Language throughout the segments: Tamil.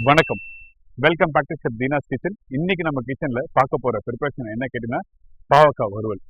வணக்கம். Welcome back to chef Deena's kitchen. இன்னைக்கு நம்ம கிச்சன்ல பார்க்க போற ப்ரிப்பரேஷன் என்ன கேட்டீங்கன்னா பாவக்காய் வறுவல்.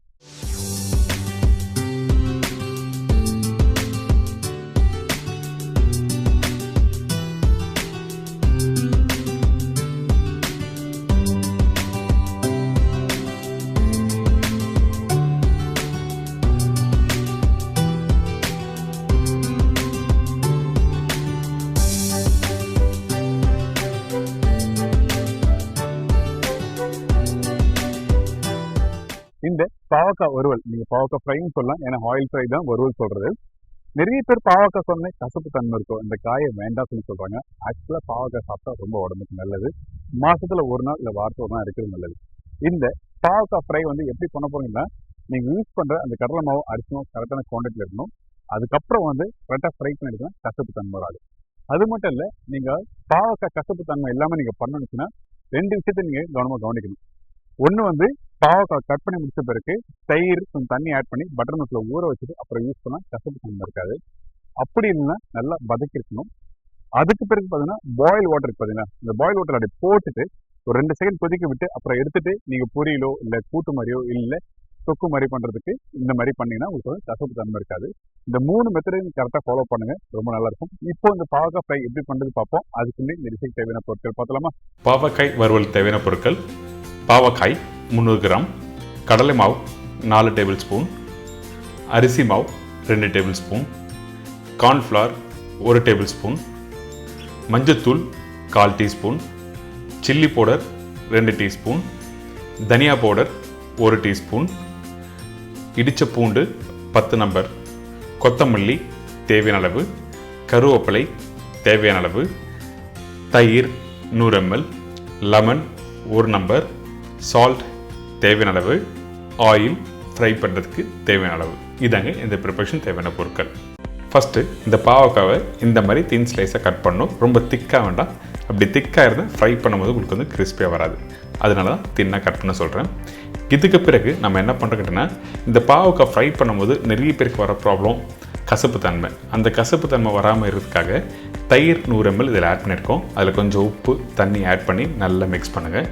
இந்த பாவக்காய் வறுவல் நீங்க பாவக்காய் ஃப்ரைன்னு சொல்லலாம், ஏன்னா ஆயில் ஃப்ரை தான் வறுவல் சொல்றது. நிறைய பேர் பாவக்காய் சொன்ன கசப்பு தன்மை இருக்கும், இந்த காயை வேண்டாம் சொல்லி சொல்றாங்க. ஆக்சுவலா பாவக்காய் சாப்பிட்டா ரொம்ப உடம்புக்கு நல்லது. மாசத்துல ஒரு நாள் இல்லை வாரத்தில் ஒரு நாள் இருக்கிறது நல்லது. இந்த பாவக்காய் ஃப்ரை வந்து எப்படி பண்ண போறீங்கன்னா, நீங்க யூஸ் பண்ற அந்த கடலை மாவு அரிசியும் கரெக்டான குவான்டிட்டியில் இருக்கணும். அதுக்கப்புறம் வந்து கரெக்டாக ஃப்ரை பண்ணிடுச்சுன்னா கசப்பு தன்மை வராது. அது மட்டும் இல்லை, நீங்க பாவக்காய் கசப்பு தன்மை இல்லாமல் நீங்க பண்ணணுச்சுன்னா 2 விஷயத்தை நீங்க கவனமாக கவனிக்கணும். ஒன்று வந்து பாவக்காய் கட் பண்ணி முடிச்ச பிறகு தயிர் கொஞ்சம் தண்ணி ஆட் பண்ணி பட்டர் மசாலா ஊற வச்சுட்டு அப்புறம் யூஸ் பண்ணால் கசப்பு தன்மை இருக்காது. அப்படி இல்லைன்னா நல்லா வதக்கிருக்கணும். அதுக்கு பிறகு பார்த்தீங்கன்னா பாயில் வாட்டர் பார்த்தீங்கன்னா இந்த பாயில் வாட்டர் அப்படி போட்டுட்டு ஒரு 2 செகண்ட் கொதிக்க விட்டு அப்புறம் எடுத்துட்டு நீங்கள் பொரியலோ இல்லை கூட்டு மாதிரியோ இல்லை தொக்கு மாதிரி பண்ணுறதுக்கு இந்த மாதிரி பண்ணீங்கன்னா உங்களுக்கு வந்து கசப்பு தன்மை இருக்காது. இந்த 3 மெத்தடையும் கரெக்டாக ஃபாலோ பண்ணுங்க, ரொம்ப நல்லா இருக்கும். இப்போ இந்த பாவக்காய் ஃப்ரை எப்படி பண்ணுறது பார்ப்போம். அதுக்கு முன்னாடி இந்த டிஷ்ஷுக்கு தேவையான பொருட்கள் பார்த்தலாமா? பாவக்காய் வறுவல் தேவையான பொருட்கள்: பாவக்காய் 300 கிராம், கடலை மாவு 4 டேபிள் ஸ்பூன், அரிசி மாவு 2 table spoon, cornflour 1 table spoon, மஞ்சத்தூள் 1/4 டீஸ்பூன், சில்லி பவுடர் 2 டீஸ்பூன், தனியா பவுடர் 1 டீஸ்பூன், இடித்த பூண்டு 10 நம்பர், கொத்தமல்லி தேவையான அளவு, கருவேப்பிலை தேவையான அளவு, தயிர் 100 ml, லெமன் 1 நம்பர், சால்ட் தேவையான அளவு, ஆயில் ஃப்ரை பண்ணுறதுக்கு தேவையான அளவு. இதாங்க இந்த ப்ரிப்பரேஷன் தேவையான பொருட்கள். ஃபஸ்ட்டு இந்த பாவக்காவை இந்த மாதிரி தின் ஸ்லைஸாக கட் பண்ணணும். ரொம்ப திக்காக வேண்டாம். அப்படி திக்காக இருந்தால் ஃப்ரை பண்ணும்போது உங்களுக்கு வந்து கிறிஸ்பியாக வராது. அதனால தான் தின்னாக கட் பண்ண சொல்கிறேன். இதுக்கு பிறகு நம்ம என்ன பண்ணுறோன்னா, இந்த பாவக்காய் ஃப்ரை பண்ணும்போது நிறைய பேருக்கு வர ப்ராப்ளம் கசப்பு தன்மை. அந்த கசப்பு தன்மை வராமல் இருக்கிறதுக்காக தயிர் 100 ml இதில் ஆட் பண்ணியிருக்கோம். அதில் கொஞ்சம் உப்பு தண்ணி ஆட் பண்ணி நல்லா மிக்ஸ் பண்ணுங்கள்.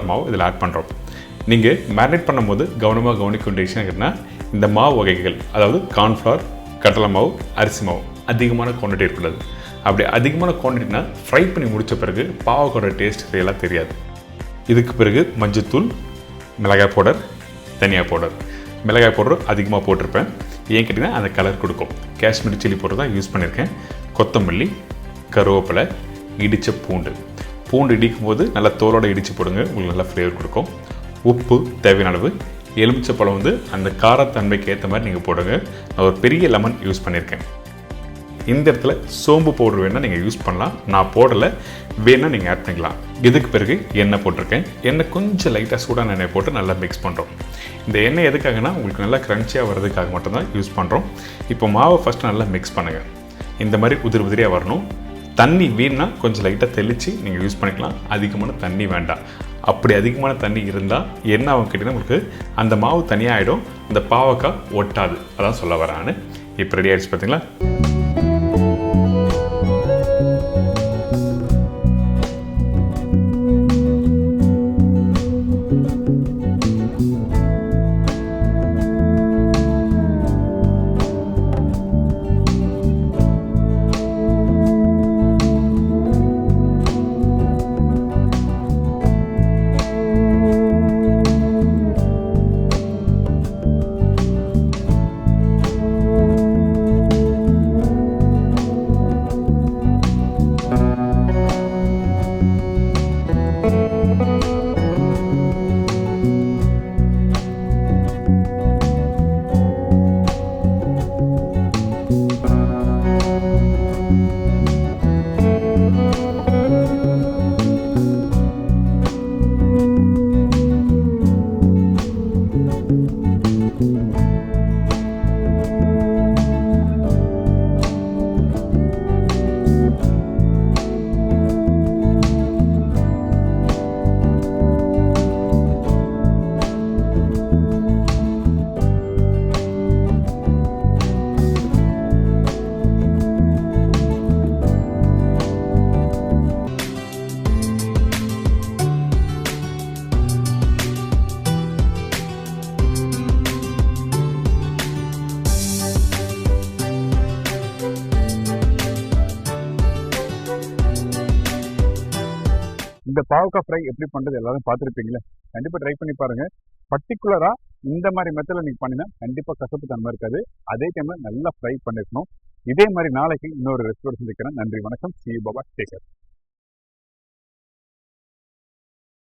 மாவு இதில் ஆட் பண்ணுறோம். நீங்கள் மேரினேட் பண்ணும்போது கவனமாக கவனிக்க வேண்டிய விஷயம் என்னன்னா, இந்த மாவு வகைகள், அதாவது கார்ன்ஃப்ளவர், கடலை மாவு, அரிசி மாவு அதிகமான குவான்டிட்டி இருக்கக்கூடாது. அப்படி அதிகமான குவான்டிட்டினா ஃப்ரை பண்ணி முடித்த பிறகு பாவக்கோட டேஸ்ட் ரியலாக தெரியாது. இதுக்கு பிறகு மஞ்சத்தூள், மிளகாய் பவுடர், தனியா பவுடர். மிளகாய் பவுடர் அதிகமாக போட்டிருப்பேன், ஏன் கேட்டிங்கன்னா அந்த கலர் கொடுக்கும். காஷ்மீரி சில்லி பவுடர் தான் யூஸ் பண்ணியிருக்கேன். கொத்தமல்லி, கருவேப்பிலை, இடித்த பூண்டு. பூண்டு இடிக்கும் போது நல்லா தோலோடு இடித்து போடுங்க, உங்களுக்கு நல்லா ஃப்ளேவர் கொடுக்கும். உப்பு தேவையான அளவு. எலுமிச்சப்பழம் வந்து அந்த காரத்தன்மைக்கு ஏற்ற மாதிரி நீங்கள் போடுங்க. நான் ஒரு பெரிய லெமன் யூஸ் பண்ணியிருக்கேன். இந்த இடத்துல சோம்பு பவுடர் வேணால் நீங்கள் யூஸ் பண்ணலாம், நான் போடலை, வேணால் நீங்கள் ஆட் பண்ணிக்கலாம். இதுக்கு பிறகு எண்ணெய் போட்டிருக்கேன். எண்ணெய் கொஞ்சம் லைட்டாக சூடான எண்ணெய் போட்டு நல்லா மிக்ஸ் பண்ணுறோம். இந்த எண்ணெய் எதுக்காகனா உங்களுக்கு நல்லா க்ரன்ச்சியாக வர்றதுக்காக மட்டும்தான் யூஸ் பண்ணுறோம். இப்போ மாவை ஃபஸ்ட்டு நல்லா மிக்ஸ் பண்ணுங்கள். இந்த மாதிரி உதிரி உதிரியாக வரணும். தண்ணி வேணுன்னா கொஞ்சம் லைட்டாக தெளித்து நீங்கள் யூஸ் பண்ணிக்கலாம், அதிகமான தண்ணி வேண்டாம். அப்படி அதிகமான தண்ணி இருந்தால் என்ன ஆகும் கேட்டிங்கன்னா, உங்களுக்கு அந்த மாவு தனியாக ஆகிடும், அந்த பாவக்காய் ஒட்டாது. அதான் சொல்ல வரான்னு. இப்போ ரெடி ஆகிடுச்சு பார்த்தீங்களா? இந்த பாவக்காய் ஃப்ரை எப்படி பண்ணுறது எல்லாரும் பார்த்துருப்பீங்களே, கண்டிப்பாக ட்ரை பண்ணி பாருங்கள். பர்டிகுலராக இந்த மாதிரி மெத்தடில் நீங்கள் பண்ணினா கண்டிப்பாக கசப்பு தன்மை இருக்காது. அதே டைமில் நல்லா ஃப்ரை பண்ணிருக்கணும். இதே மாதிரி நாளைக்கு இன்னொரு ரெசிபியோட சந்திக்கிறேன். நன்றி, வணக்கம். See you, bye bye. Take care.